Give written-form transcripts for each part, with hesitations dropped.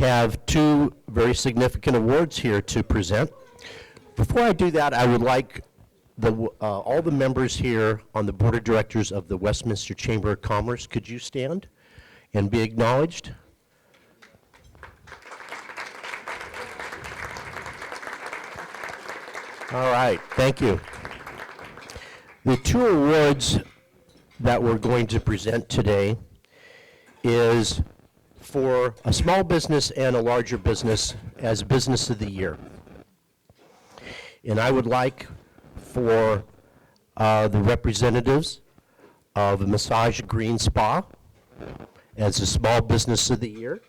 have two very significant awards here to present. Before I do that, I would like all the members here on the Board of Directors of the Westminster Chamber of Commerce, could you stand and be acknowledged? All right, thank you. The two awards that we're going to present today is for a small business and a larger business as Business of the Year. And I would like for the representatives of Massage Green Spa as the Small Business of the Year,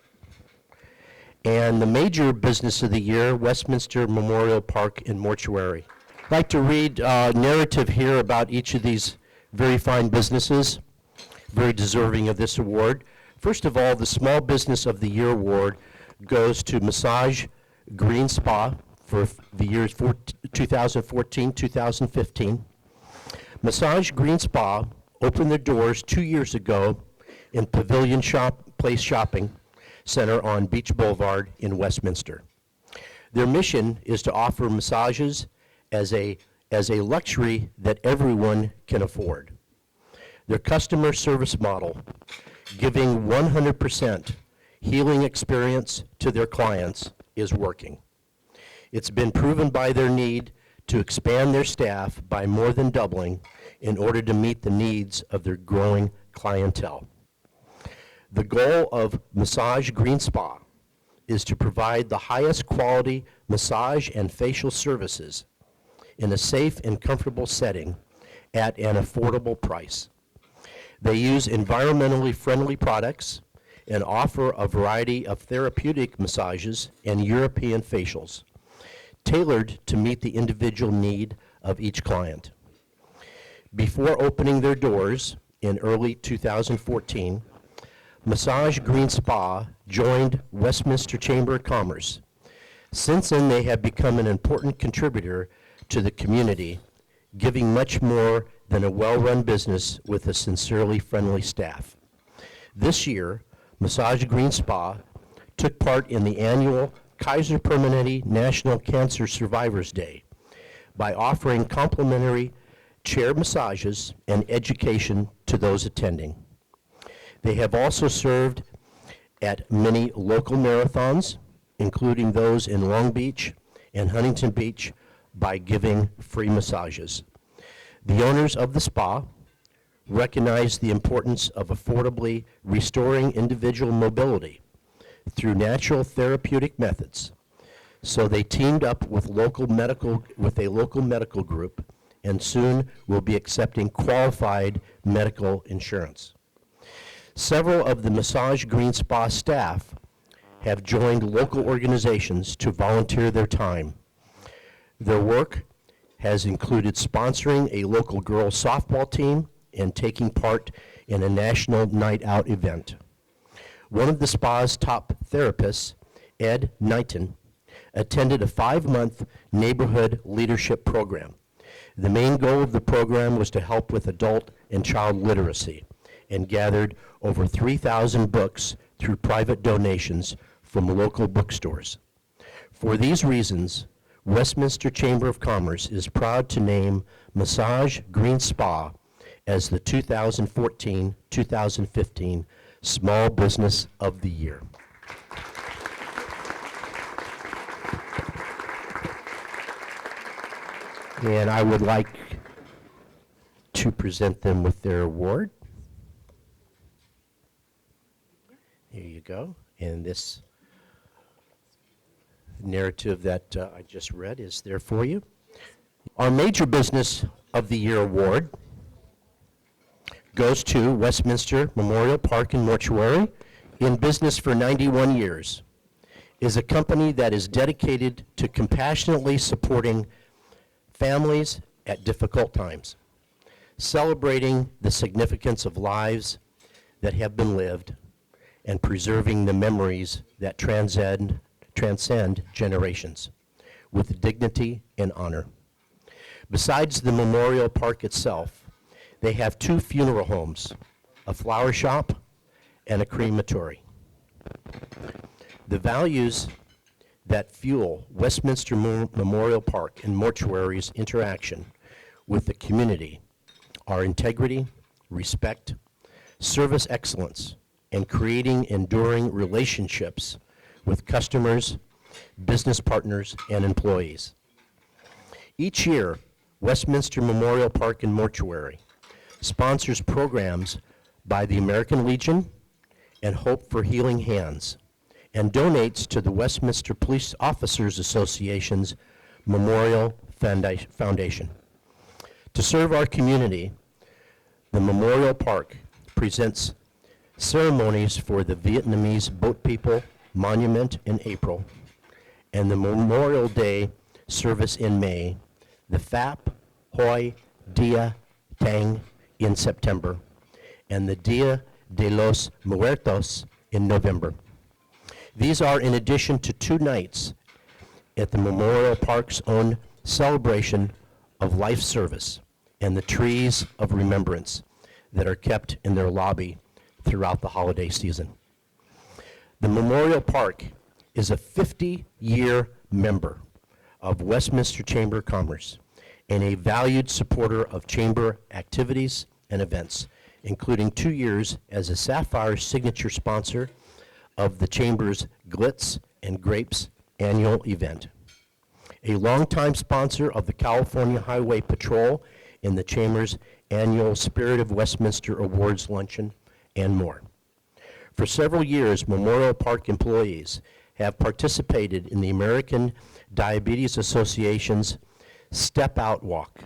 and the Major Business of the Year, Westminster Memorial Park and Mortuary. I'd like to read a narrative here about each of these very fine businesses, very deserving of this award. First of all, the Small Business of the Year award goes to Massage Green Spa for the years 2014-2015. Massage Green Spa opened their doors 2 years ago in Pavilion Place Shopping Center on Beach Boulevard in Westminster. Their mission is to offer massages as a luxury that everyone can afford. Their customer service model, giving 100% healing experience to their clients, is working. It's been proven by their need to expand their staff by more than doubling in order to meet the needs of their growing clientele. The goal of Massage Green Spa is to provide the highest quality massage and facial services in a safe and comfortable setting at an affordable price. They use environmentally friendly products and offer a variety of therapeutic massages and European facials, tailored to meet the individual need of each client. Before opening their doors in early 2014, Massage Green Spa joined Westminster Chamber of Commerce. Since then, they have become an important contributor to the community, giving much more than a well-run business with a sincerely friendly staff. This year, Massage Green Spa took part in the annual Kaiser Permanente National Cancer Survivors Day by offering complimentary chair massages and education to those attending. They have also served at many local marathons, including those in Long Beach and Huntington Beach, by giving free massages. The owners of the spa recognize the importance of affordably restoring individual mobility through natural therapeutic methods. So they teamed up with a local medical group and soon will be accepting qualified medical insurance. Several of the Massage Green Spa staff have joined local organizations to volunteer their time. Their work has included sponsoring a local girls softball team and taking part in a national night out event. One of the spa's top therapists, Ed Knighton, attended a 5-month neighborhood leadership program. The main goal of the program was to help with adult and child literacy, and gathered over 3,000 books through private donations from local bookstores. For these reasons, Westminster Chamber of Commerce is proud to name Massage Green Spa as the 2014-2015 Small Business of the Year. And I would like to present them with their award. Here you go. And this narrative that I just read is there for you. Our Major Business of the Year award goes to Westminster Memorial Park and Mortuary, in business for 91 years, is a company that is dedicated to compassionately supporting families at difficult times, celebrating the significance of lives that have been lived, and preserving the memories that transcend generations with dignity and honor. Besides the memorial park itself, they have 2 funeral homes, a flower shop, and a crematory. The values that fuel Westminster Memorial Park and Mortuary's interaction with the community are integrity, respect, service excellence, and creating enduring relationships with customers, business partners, and employees. Each year, Westminster Memorial Park and Mortuary sponsors programs by the American Legion and Hope for Healing Hands, and donates to the Westminster Police Officers Association's Memorial Foundation. To serve our community, the Memorial Park presents ceremonies for the Vietnamese Boat People Monument in April, and the Memorial Day service in May, the Phap Hoi Dia Tang in September, and the Dia de los Muertos in November. These are in addition to 2 nights at the Memorial Park's own celebration of life service and the trees of remembrance that are kept in their lobby throughout the holiday season. The Memorial Park is a 50-year member of Westminster Chamber of Commerce and a valued supporter of chamber activities and events, including 2 years as a Sapphire signature sponsor of the Chamber's Glitz and Grapes annual event, a longtime sponsor of the California Highway Patrol in the Chamber's annual Spirit of Westminster Awards luncheon, and more. For several years, Memorial Park employees have participated in the American Diabetes Association's Step Out Walk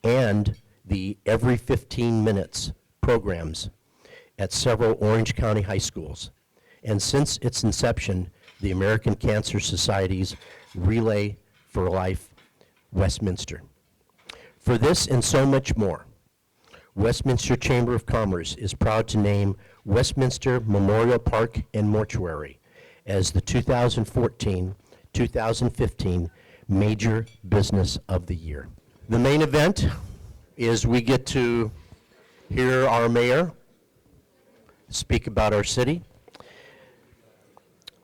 and the Every 15 Minutes programs at several Orange County high schools, and since its inception, the American Cancer Society's Relay for Life Westminster. For this and so much more, Westminster Chamber of Commerce is proud to name Westminster Memorial Park and Mortuary as the 2014-2015 Major Business of the Year. The main event is we get to hear our mayor speak about our city.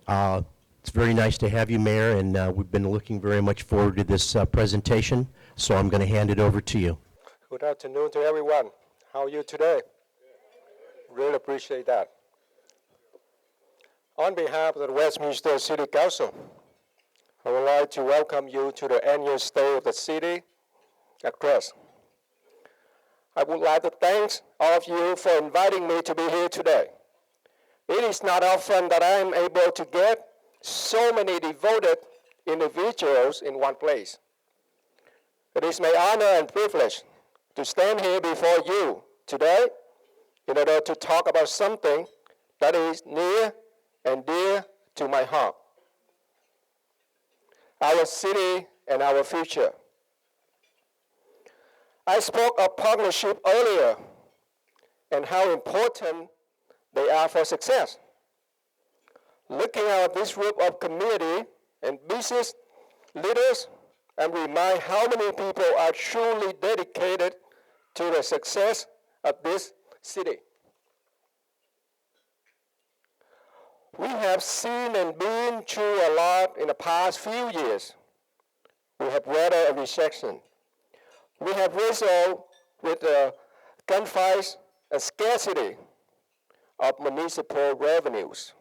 It's very nice to have you, Mayor, and we've been looking very much forward to this presentation, so I'm going to hand it over to you. Good afternoon to everyone. How are you today? Really appreciate that. On behalf of the Westminster City Council, I would like to welcome you to the annual State of the City address. I would like to thank all of you for inviting me to be here today. It is not often that I am able to get so many devoted individuals in one place. It is my honor and privilege to stand here before you today in order to talk about something that is near and dear to my heart. Our city and our future. I spoke of partnership earlier and how important they are for success. Looking at this group of community and business leaders, and remind how many people are truly dedicated to the success of this city. We have seen and been through a lot in the past few years. We have weathered a recession. We have wrestled with the gunfights and scarcity of municipal revenues.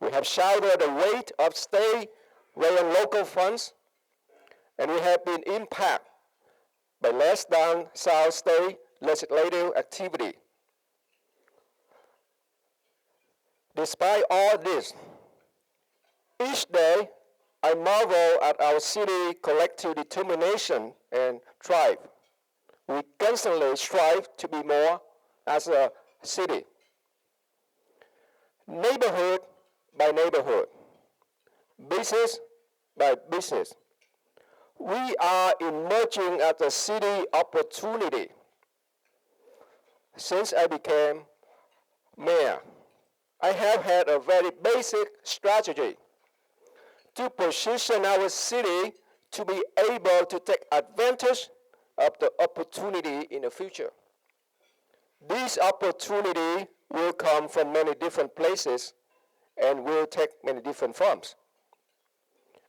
We have shouldered the weight of state, and local funds, and we have been impacted by less than South State legislative activity. Despite all this, each day I marvel at our city collective determination and drive. We constantly strive to be more as a city. Neighborhood by neighborhood, business by business. We are emerging as a city opportunity. Since I became mayor, I have had a very basic strategy to position our city to be able to take advantage of the opportunity in the future. This opportunity will come from many different places and will take many different forms.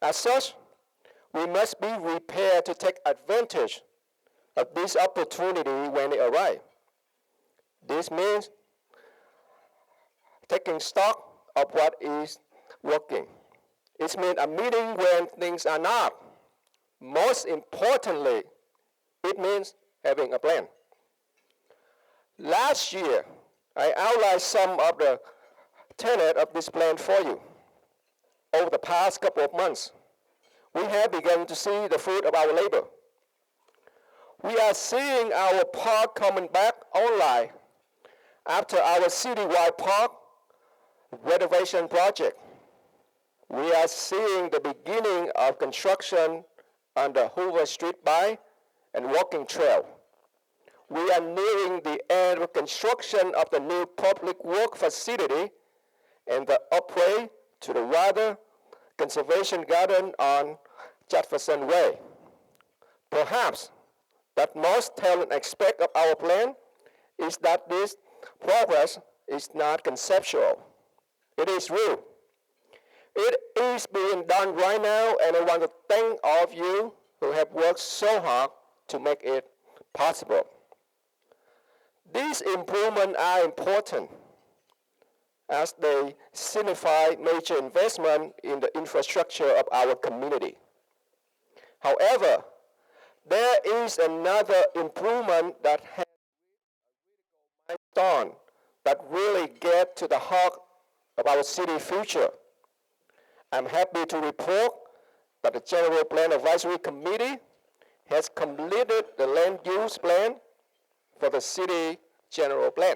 As such, we must be prepared to take advantage of this opportunity when it arrives. This means taking stock of what is working. It means a meeting when things are not. Most importantly, it means having a plan. Last year, I outlined some of the tenets of this plan for you. Over the past couple of months, we have begun to see the fruit of our labor. We are seeing our park coming back online after our citywide park renovation project. We are seeing the beginning of construction on the Hoover Street Bike and walking trail. We are nearing the end of construction of the new public work facility and the upgrade to the Water Conservation Garden on Jefferson Way. Perhaps that most telling aspect of our plan is that this progress is not conceptual. It is real. It is being done right now, and I want to thank all of you who have worked so hard to make it possible. These improvements are important as they signify major investment in the infrastructure of our community. However, there is another improvement that has a milestone that really get to the heart of our city future. I'm happy to report that the General Plan Advisory Committee has completed the land use plan for the city general plan.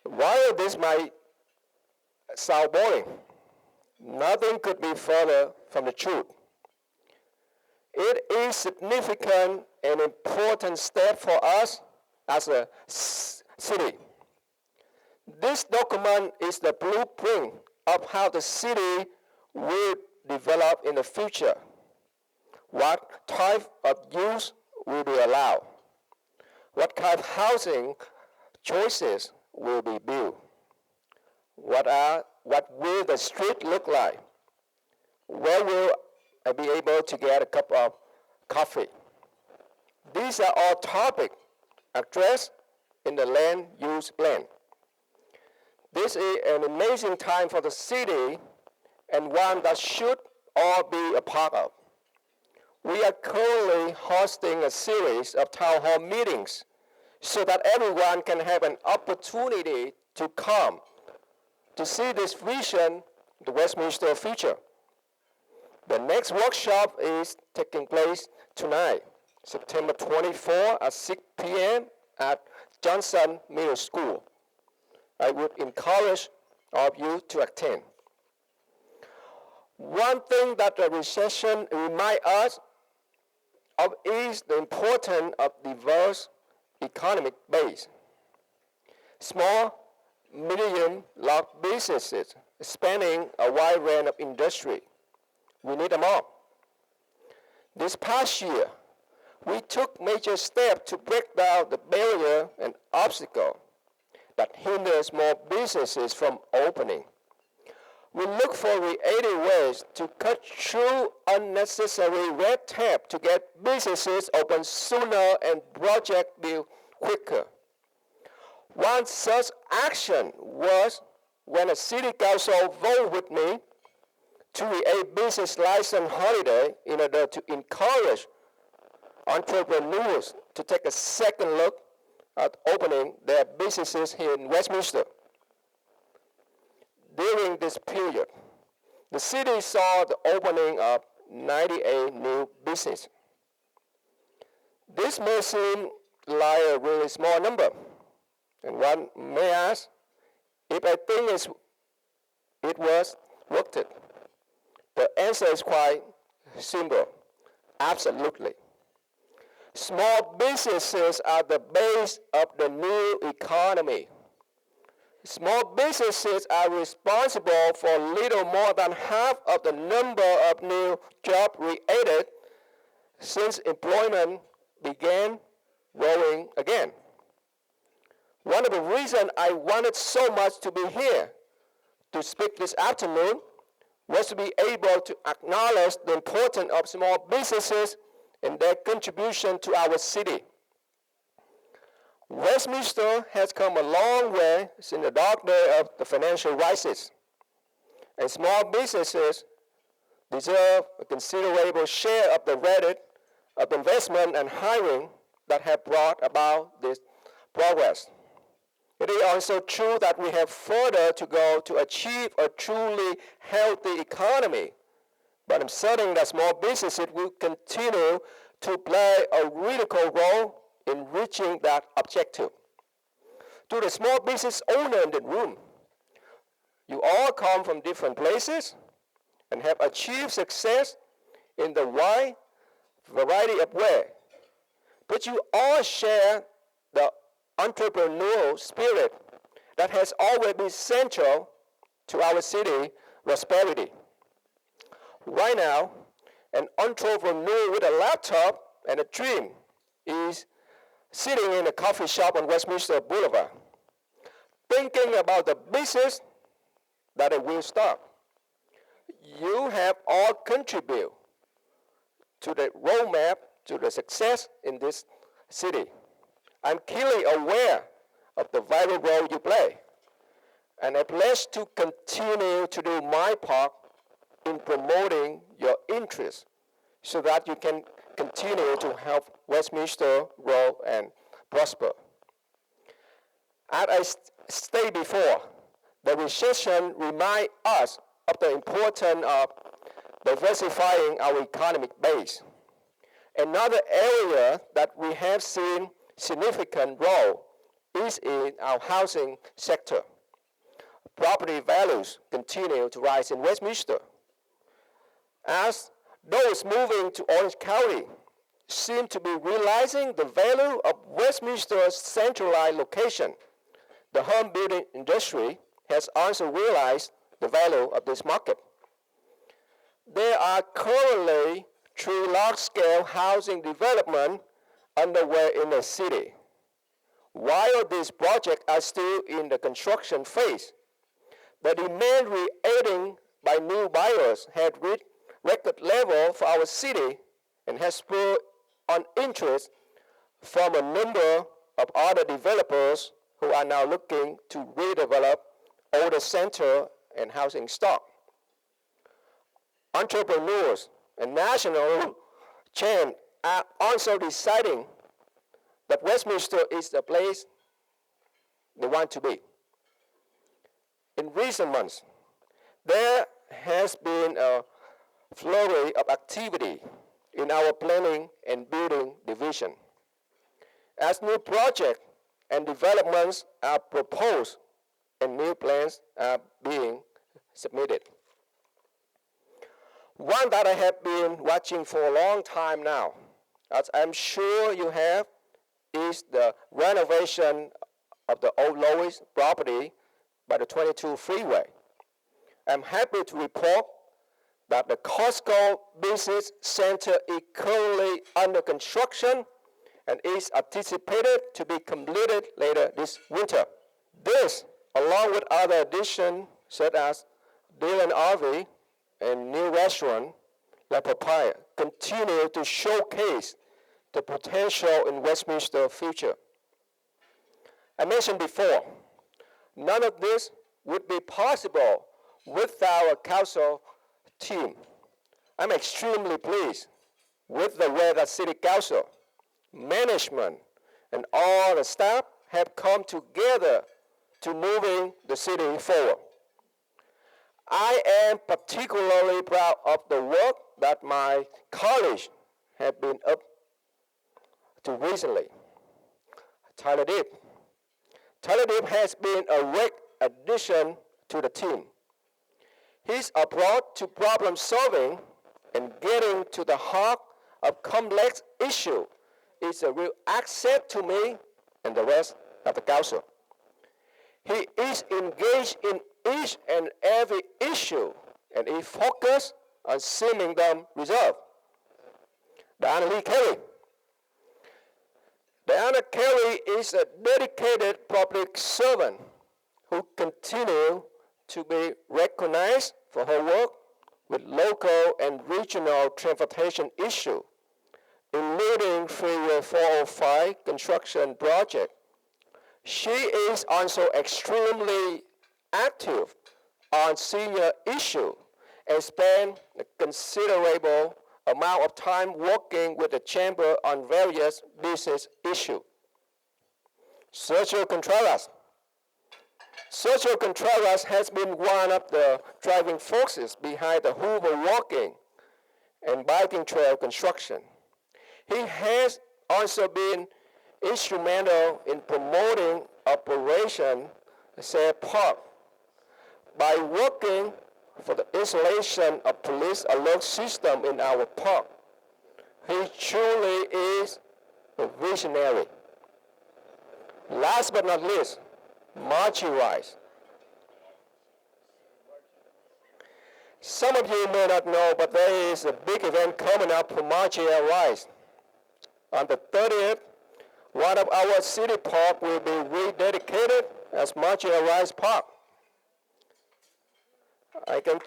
While this might sound boring, nothing could be further from the truth. It is significant and important step for us as a city. This document is the blueprint of how the city will develop in the future. What type of use will be allowed? What kind of housing choices will be built? What will the street look like? Where will I be able to get a cup of coffee? These are all topics addressed in the land use plan. This is an amazing time for the city and one that should all be a part of. We are currently hosting a series of town hall meetings so that everyone can have an opportunity to come to see this vision, the Westminster future. The next workshop is taking place tonight, September 24 at 6 p.m. at Johnson Middle School. I would encourage all of you to attend. One thing that the recession reminds us of is the importance of diverse economic base. Small, medium, large businesses spanning a wide range of industry. We need them all. This past year, we took major steps to break down the barrier and obstacle that hinder small businesses from opening. We look for creative ways to cut through unnecessary red tape to get businesses open sooner and project built quicker. One such action was when a city council voted with me to create business license holiday in order to encourage entrepreneurs to take a second look at opening their businesses here in Westminster. During this period, the city saw the opening of 98 new businesses. This may seem like a really small number, and one may ask if I think it was worth it. The answer is quite simple. Absolutely. Small businesses are the base of the new economy. Small businesses are responsible for little more than half of the number of new jobs created since employment began growing again. One of the reasons I wanted so much to be here to speak this afternoon was to be able to acknowledge the importance of small businesses and their contribution to our city. Westminster has come a long way since the dark day of the financial crisis, and small businesses deserve a considerable share of the credit of investment and hiring that have brought about this progress. It is also true that we have further to go to achieve a truly healthy economy, but I'm certain that small businesses will continue to play a critical role in reaching that objective. To the small business owner in the room, you all come from different places and have achieved success in the wide variety of ways, but you all share the entrepreneurial spirit that has always been central to our city prosperity. Right now, an entrepreneur with a laptop and a dream is sitting in a coffee shop on Westminster Boulevard, thinking about the business that it will start. You have all contributed to the roadmap to the success in this city. I'm keenly aware of the vital role you play, and I pledge to continue to do my part in promoting your interests so that you can continue to help Westminster grow and prosper. As I stated before, the recession reminds us of the importance of diversifying our economic base. Another area that we have seen significant role is in our housing sector. Property values continue to rise in Westminster, as those moving to Orange County seem to be realizing the value of Westminster's centralized location. The home building industry has also realized the value of this market. There are currently 3 large-scale housing developments underway in the city. While these projects are still in the construction phase, the demand created by new buyers had reached record level for our city and has spurred on interest from a number of other developers who are now looking to redevelop older center and housing stock. Entrepreneurs and national chains are also deciding that Westminster is the place they want to be. In recent months, there has been a flurry of activity in our planning and building division. As new projects and developments are proposed and new plans are being submitted. One that I have been watching for a long time now, as I'm sure you have, is the renovation of the old Lois property by the 22 freeway. I'm happy to report that the Costco Business Center is currently under construction and is anticipated to be completed later this winter. This, along with other additions such as Dylan RV and new restaurant like Papaya, continue to showcase the potential in Westminster's future. I mentioned before, none of this would be possible without our council team. I'm extremely pleased with the way that City Council, management, and all the staff have come together to moving the city forward. I am particularly proud of the work that my colleagues have been up to recently. Tyler Deep has been a great addition to the team. His approach to problem solving and getting to the heart of complex issues is a real asset to me and the rest of the council. He is engaged in each and every issue, and he focuses on seeing them resolved. Diana Lee Kelly. Diana Kelly is a dedicated public servant who continues to be recognized for her work with local and regional transportation issues, including Freeway 405 construction project. She is also extremely active on senior issues and spent a considerable amount of time working with the Chamber on various business issues. Social contrast. Social contrast has been one of the driving forces behind the Hoover walking and biking trail construction. He has also been instrumental in promoting Operation Safe Park by working for the installation of police alert system in our park. He truly is a visionary. Last but not least, Margie Rice. Some of you may not know, but there is a big event coming up for Margie Rice. On the 30th, one of our city parks will be rededicated as Margie Rice Park. I can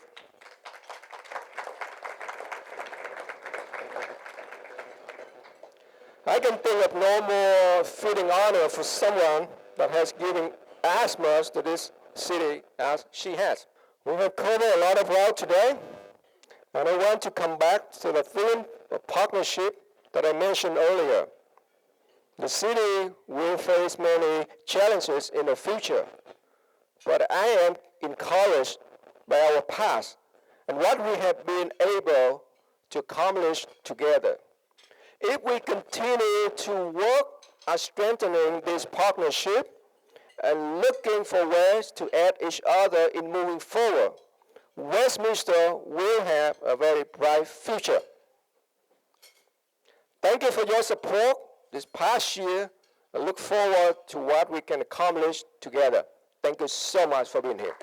think of no more fitting honor for someone that has given as much to this city as she has. We have covered a lot of ground today, and I want to come back to the theme of partnership that I mentioned earlier. The city will face many challenges in the future, but I am encouraged by our past and what we have been able to accomplish together. If we continue to work at strengthening this partnership and looking for ways to aid each other in moving forward, Westminster will have a very bright future. Thank you for your support this past year. I look forward to what we can accomplish together. Thank you so much for being here.